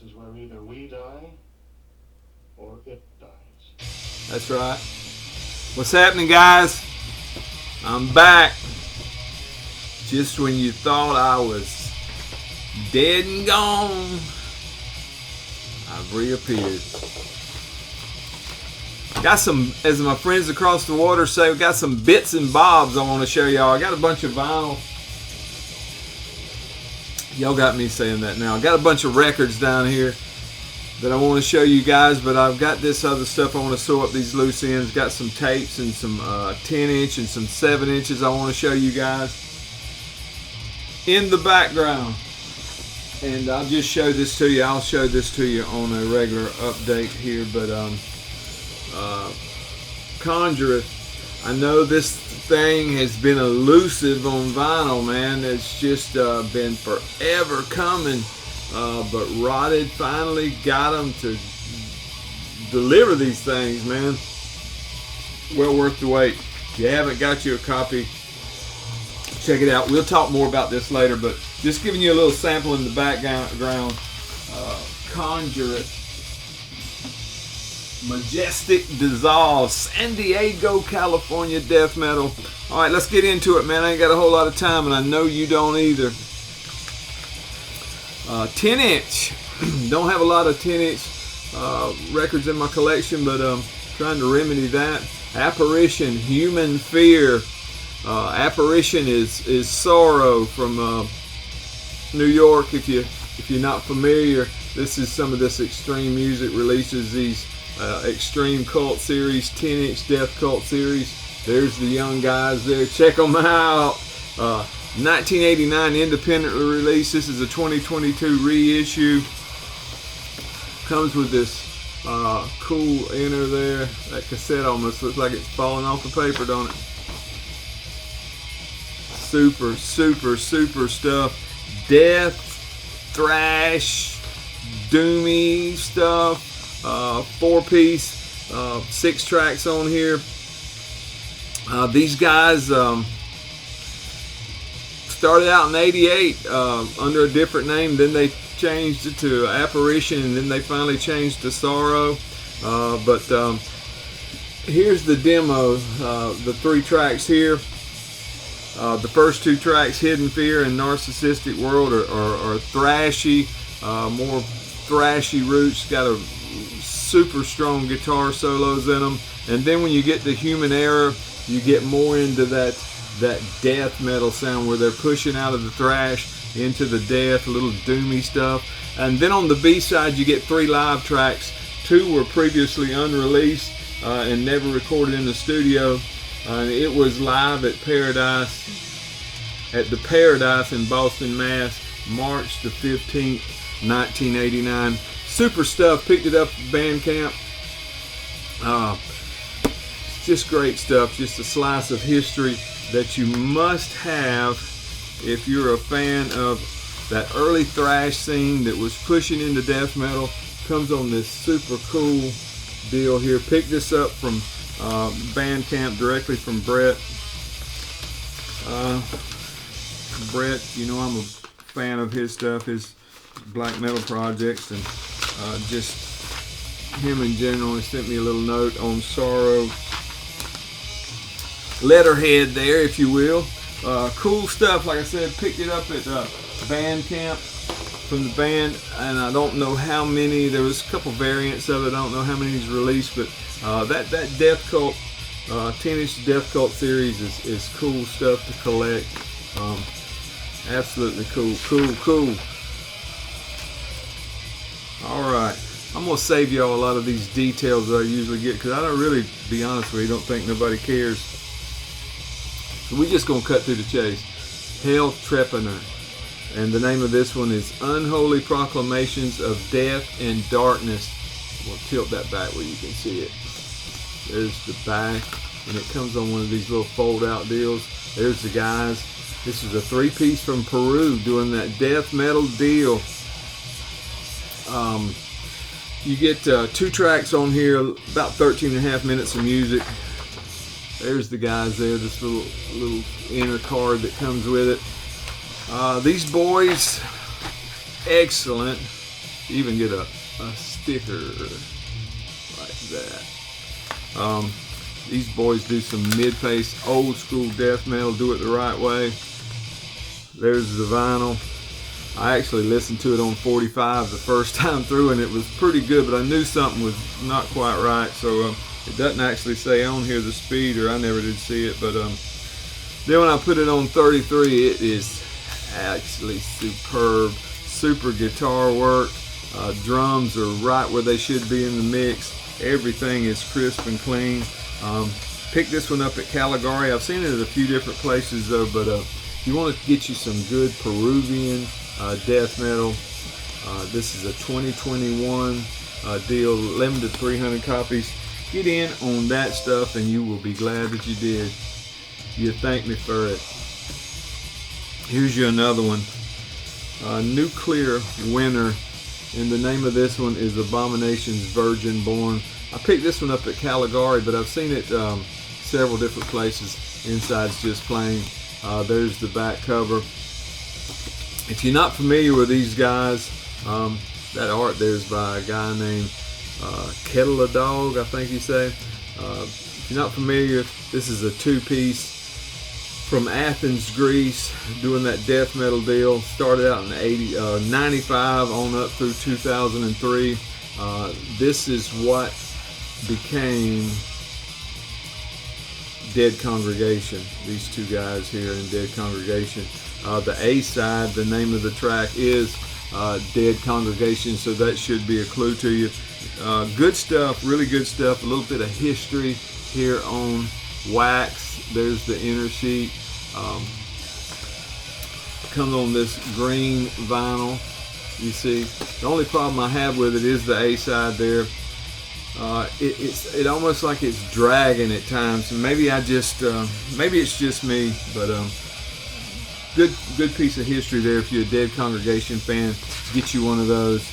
is where either we die or it dies. That's right. What's happening, guys? I'm back. Just when you thought I was dead and gone, I've reappeared. Got some, as my friends across the water say, we got some bits and bobs I want to show y'all. I got a bunch of vinyl. Y'all got me saying that now. I got a bunch of records down here that I want to show you guys, but I've got this other stuff I want to sew up these loose ends. Got some tapes and some 10-inch and some 7-inches I want to show you guys in the background. And I'll just show this to you. I'll show this to you on a regular update here, but Conjureth, I know this thing has been elusive on vinyl, man. It's just been forever coming, but Rotted finally got them to deliver these things, man. Well worth the wait. If you haven't got you a copy, check it out. We'll talk more about this later, but just giving you a little sample in the background. Conjureth, Majestic Dissolve, San Diego, California death metal. All right, let's get into it, man. I ain't got a whole lot of time, and I know you don't either. 10-inch. Don't have a lot of 10-inch records in my collection, but trying to remedy that. Apparition, Human Fear. Apparition is Sorrow from New York. If you're not familiar, this is some of this extreme music releases. These extreme cult series, 10-inch death cult series. There's the young guys there. Check them out. 1989 independently released. This is a 2022 reissue. Comes with this cool inner there. That cassette almost looks like it's falling off the paper, don't it? Super, super, super stuff. Death, thrash, doomy stuff. 4-piece, 6 tracks on here. These guys started out in '88 under a different name. Then they changed it to Apparition, and then they finally changed to Sorrow. But here's the demo. The 3 tracks here. The first 2 tracks, Hidden Fear and Narcissistic World, are thrashy, more thrashy roots. Got a super strong guitar solos in them, and then when you get to Human Error, you get more into that death metal sound where they're pushing out of the thrash into the death, a little doomy stuff. And then on the B side, you get 3 live tracks. 2 were previously unreleased and never recorded in the studio. It was live at the Paradise in Boston, Mass, March the 15th, 1989. Super stuff. Picked it up at Bandcamp. It's just great stuff. Just a slice of history that you must have if you're a fan of that early thrash scene that was pushing into death metal. Comes on this super cool deal here. Picked this up from Bandcamp directly from Brett. Brett, you know I'm a fan of his stuff, his black metal projects, and just him in general. He sent me a little note on Sorrow. Letterhead there, if you will. Cool stuff. Like I said, picked it up at Bandcamp from the band, and I don't know how many. There was a couple variants of it. I don't know how many he's released, but that Death Cult 10-inch Death Cult series is cool stuff to collect. Absolutely cool. Alright, I'm going to save y'all a lot of these details that I usually get, because I don't really, be honest with you, don't think nobody cares. So we're just going to cut through the chase. Hell Trepanner. And the name of this one is Unholy Proclamations of Death and Darkness. We'll tilt that back where you can see it. There's the back, and it comes on one of these little fold-out deals. There's the guys. This is a 3-piece from Peru doing that death metal deal. You get 2 tracks on here, about 13.5 minutes of music. There's the guys there, this little inner card that comes with it. These boys, excellent. even get a sticker like that. These boys do some mid-face old school death metal, do it the right way. There's the vinyl. I actually listened to it on 45 the first time through, and it was pretty good, but I knew something was not quite right, so it doesn't actually say on here the speed, or I never did see it, but then when I put it on 33, it is actually superb. Super guitar work. Drums are right where they should be in the mix. Everything is crisp and clean. Picked this one up at Caligari. I've seen it at a few different places though, but if you want to get you some good Peruvian death metal, this is a 2021 deal, limited 300 copies. Get in on that stuff and you will be glad that you did. You thank me for it. Here's you another one. Nuclear Winter, and the name of this one is Abomination's Virginborn. I picked this one up at Caligari, but I've seen it several different places. Inside's just plain. There's the back cover. If you're not familiar with these guys, that art there's by a guy named Kettle Dog, I think you say. If you're not familiar, this is a two-piece from Athens, Greece, doing that death metal deal. Started out in 95 on up through 2003. This is what became Dead Congregation. These two guys here in Dead Congregation. The A side, the name of the track is Dead Congregation, so that should be a clue to you. Good stuff, really good stuff. A little bit of history here on wax. There's the inner sheet. Comes on this green vinyl. You see, the only problem I have with it is the A side there. It almost like it's dragging at times. Maybe maybe it's just me, but good piece of history there. If you're a Dead Congregation fan, get you one of those.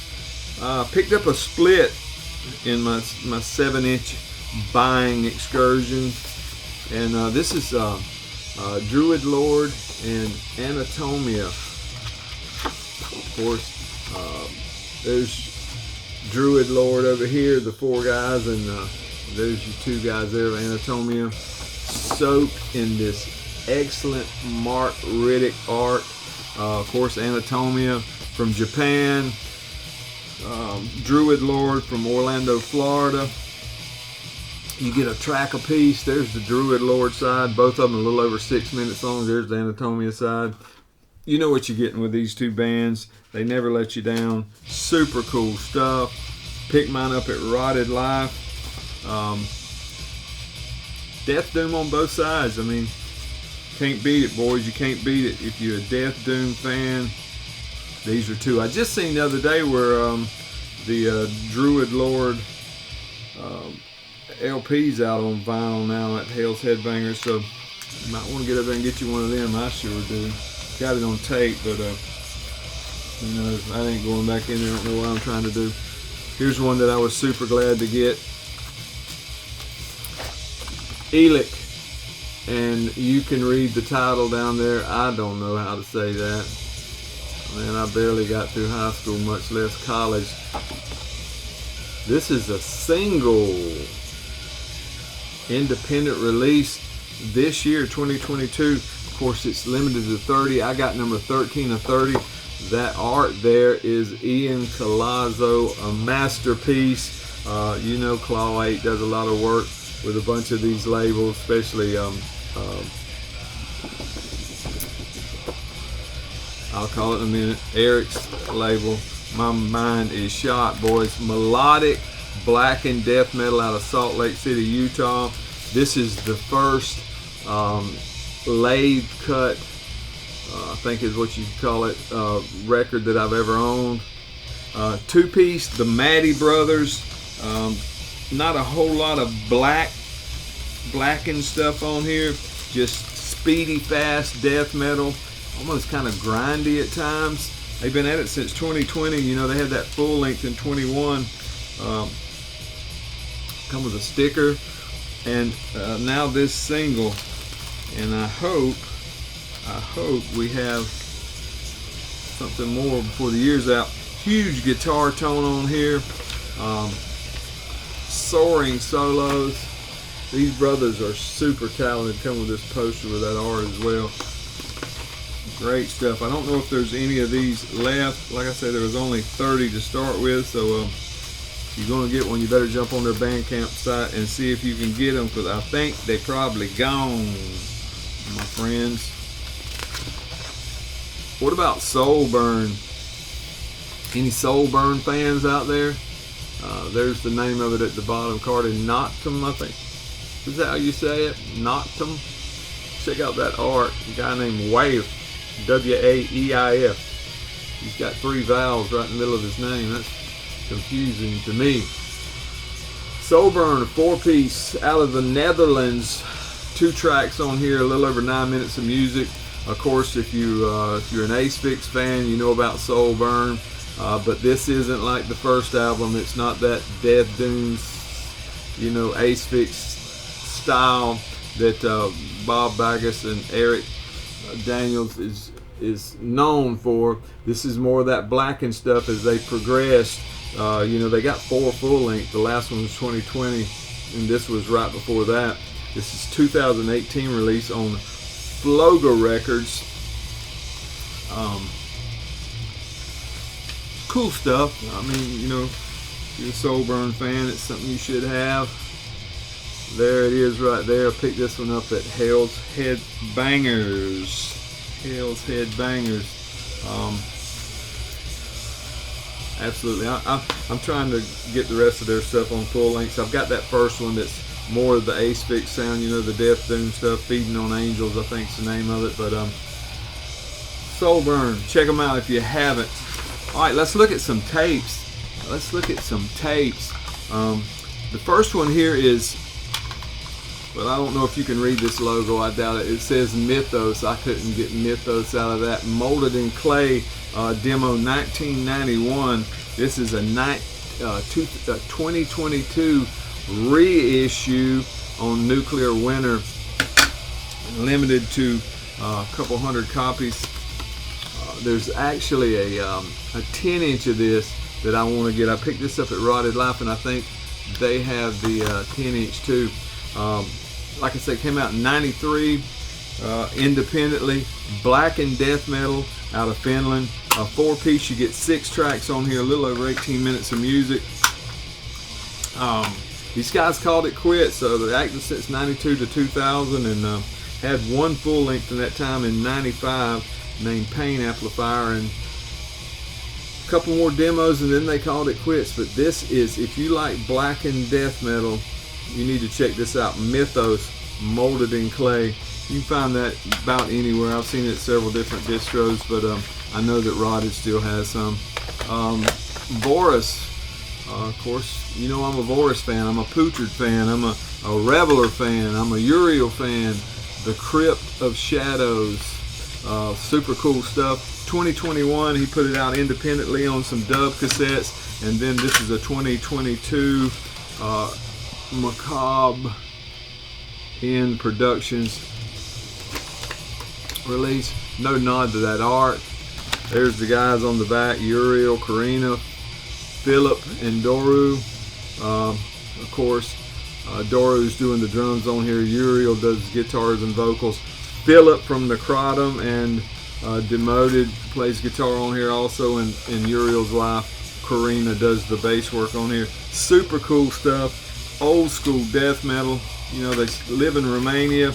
Picked up a split in my 7-inch buying excursion, and this is Druid Lord and Anatomia. Of course, there's Druid Lord over here, the four guys, and there's your two guys there of Anatomia, soaked in this excellent Mark Riddick art. Of course, Anatomia from Japan, Druid Lord from Orlando, Florida. You get a track a piece. There's the Druid Lord side, both of them a little over 6 minutes long. There's the Anatomia side. You know what you're getting with these two bands. They never let you down. Super cool stuff. Picked mine up at Rotted Life. Death Doom on both sides. I mean, can't beat it, boys. You can't beat it. If you're a Death Doom fan, these are two. I just seen the other day where the Druid Lord LP's out on vinyl now at Hell's Headbangers, so you might want to get up there and get you one of them. I sure do. Got it on tape, but who knows? I ain't going back in there. I don't know what I'm trying to do. Here's one that I was super glad to get. Eallic, and you can read the title down there. I don't know how to say that. Man, I barely got through high school, much less college. This is a single independent release this year, 2022. Of course, it's limited to 30. I got number 13 of 30. That art there is Ian Colazzo, a masterpiece. You know, Claw 8 does a lot of work with a bunch of these labels, especially I'll call it in a minute, Eric's label. My mind is shot, boys. Melodic black and death metal out of Salt Lake City, Utah. This is the first lathe cut, I think is what you call it, record that I've ever owned. Two-piece, the Maddie Brothers. Not a whole lot of blackened stuff on here. Just speedy, fast death metal. Almost kind of grindy at times. They've been at it since 2020. You know, they had that full length in 21. Come with a sticker. And now this single. And I hope we have something more before the year's out. Huge guitar tone on here. Soaring solos. These brothers are super talented. Come with this poster with that art as well. Great stuff. I don't know if there's any of these left. Like I said, there was only 30 to start with, so if you're going to get one, you better jump on their Bandcamp site and see if you can get them, because I think they probably gone, my friends. What about Soulburn? Any Soulburn fans out there? There's the name of it at the bottom. Noctem, I think. Is that how you say it? Noctem? Check out that art. A guy named Waif. W-A-E-I-F. He's got 3 vowels right in the middle of his name. That's confusing to me. Soulburn, a 4-piece out of the Netherlands. 2 tracks on here, a little over 9 minutes of music. Of course, if you're an Asphyx fan, you know about Soulburn. But this isn't like the first album. It's not that Death Doom, Asphyx style that Bob Baggis and Eric Daniels is known for. This is more of that blackened stuff as they progressed. They got 4 full length. The last one was 2020, and this was right before that. This is 2018 release on Floga Records. Cool stuff. I mean, if you're a Soulburn fan, it's something you should have. There it is right there. I picked this one up at Hell's Head Bangers. Hell's Head Bangers. Absolutely. I'm trying to get the rest of their stuff on full lengths. I've got that first one that's more of the Asphyx sound, the Death Doom stuff. Feeding on Angels, I think's the name of it. But Soulburn, check them out if you haven't. All right, let's look at some tapes. The first one here is, well, I don't know if you can read this logo. I doubt it. It says Mythos. I couldn't get Mythos out of that. Molded in Clay demo 1991. This is a 2022 reissue on Nuclear Winter. Limited to a couple hundred copies. There's actually a 10-inch of this that I want to get. I picked this up at Rotted Life, and I think they have the 10-inch too. Like I said, came out in '93 independently. Black and death metal out of Finland. A 4-piece. You get 6 tracks on here, a little over 18 minutes of music. These guys called it quits. So they're active since '92 to 2000, and had 1 full length in that time in '95 named Pain Amplifier, and a couple more demos, and then they called it quits. But this is, if you like black and death metal, you need to check this out. Mythos, Molded in Clay. You can find that about anywhere. I've seen it at several different distros, but I know that Rotted still has some. Vorus, of course, I'm a Vorus fan. I'm a Putrid fan. I'm a Reveler fan. I'm a Uriel fan. The Crypt of Shadows. Super cool stuff. 2021, he put it out independently on some dub cassettes, and then this is a 2022 Macabre in Productions release. No nod to that art. There's the guys on the back: Uriel, Karina, Philip, and Doru. Of course, Doru's doing the drums on here. Uriel does guitars and vocals. Philip from Necrotum and Demoted plays guitar on here also, and Uriel's wife Karina does the bass work on here. Super cool stuff. Old school death metal. They live in Romania.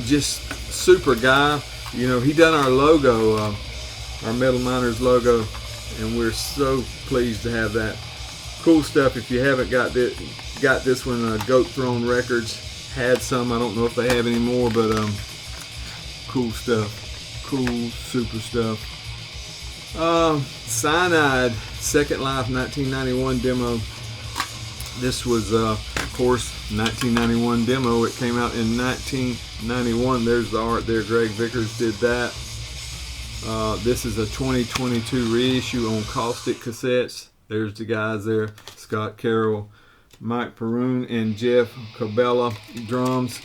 Just super guy. He done our logo, our Metal Miners logo, and we're so pleased to have that. Cool stuff. If you haven't got this one, Goat Throne Records had some. I don't know if they have any more, but cool stuff. Cool, super stuff. Cianide, Second Life 1991 demo. This was, of course, 1991 demo. It came out in 1991. There's the art there. Greg Vickers did that. This is a 2022 reissue on Caustic cassettes. There's the guys there. Scott Carroll, Mike Perun, and Jeff Cabela, drums.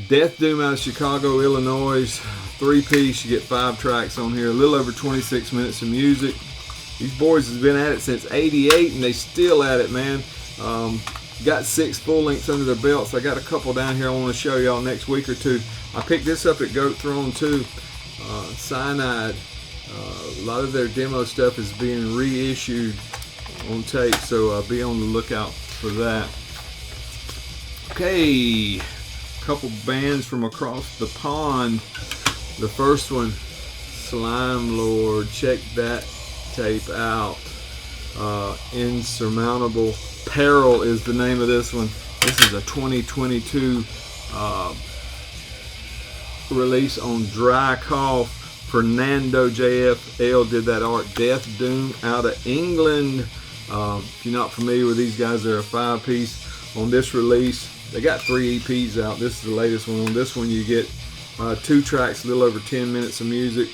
Death Doom out of Chicago, Illinois. 3-piece. You get 5 tracks on here. A little over 26 minutes of music. These boys has been at it since '88, and they still at it, man. Got 6 full lengths under their belts. I got a couple down here I want to show y'all next week or two. I picked this up at Goat Throne too. Cianide. A lot of their demo stuff is being reissued on tape, so be on the lookout for that. Okay, a couple bands from across the pond. The first one, Slimelord. Check that tape out. Insurmountable. Peril is the name of this one. This is a 2022 release on Dry Cough. Fernando JFL did that art. Death Doom out of England. If you're not familiar with these guys, they're a 5-piece on this release. They got 3 EPs out. This is the latest one. On this one, you get 2 tracks, a little over 10 minutes of music.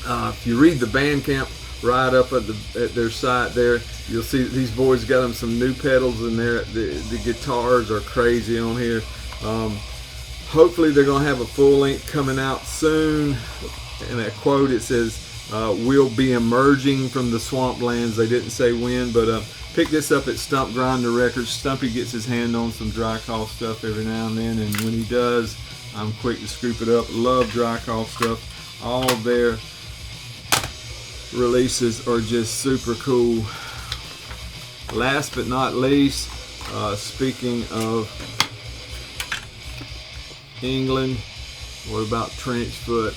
If you read the Bandcamp right up at their site there, you'll see that these boys got them some new pedals in there. The guitars are crazy on here. Hopefully they're going to have a full length coming out soon. In that quote it says, we'll be emerging from the swamplands. They didn't say when, but pick this up at Stump Grinder Records. Stumpy gets his hand on some Dry Cough stuff every now and then, and when he does, I'm quick to scoop it up. Love Dry Cough stuff. All their releases are just super cool. Last but not least, speaking of England, what about Trenchfoot?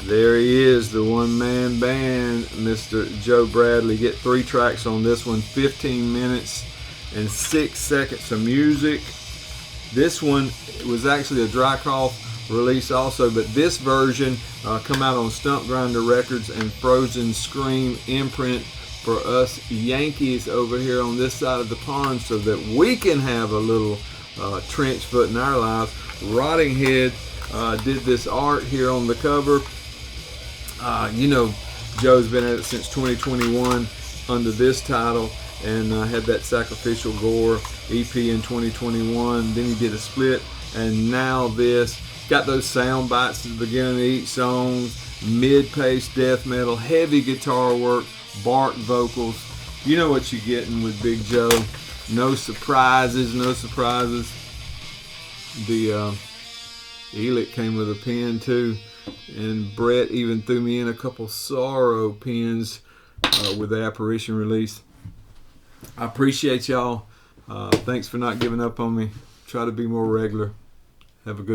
There he is, the one-man band, Mr. Joe Bradley. Get 3 tracks on this one, 15 minutes and 6 seconds of music. This one was actually a Dry Cough release also, but this version come out on Stump Grinder Records and Frozen Scream imprint for us Yankees over here on this side of the pond, so that we can have a little Trenchfoot in our lives. Rotting Head did this art here on the cover. You know, Joe's been at it since 2021 under this title, and had that Sacrificial Gore EP in 2021. Then he did a split, and now this. Got those sound bites at the beginning of each song, mid-paced death metal, heavy guitar work, bark vocals. You know what you're getting with Big Joe. No surprises, no surprises. The Eallic came with a pen too, and Brett even threw me in a couple Sorrow pens with the Apparition release. I appreciate y'all. Thanks for not giving up on me. Try to be more regular. Have a good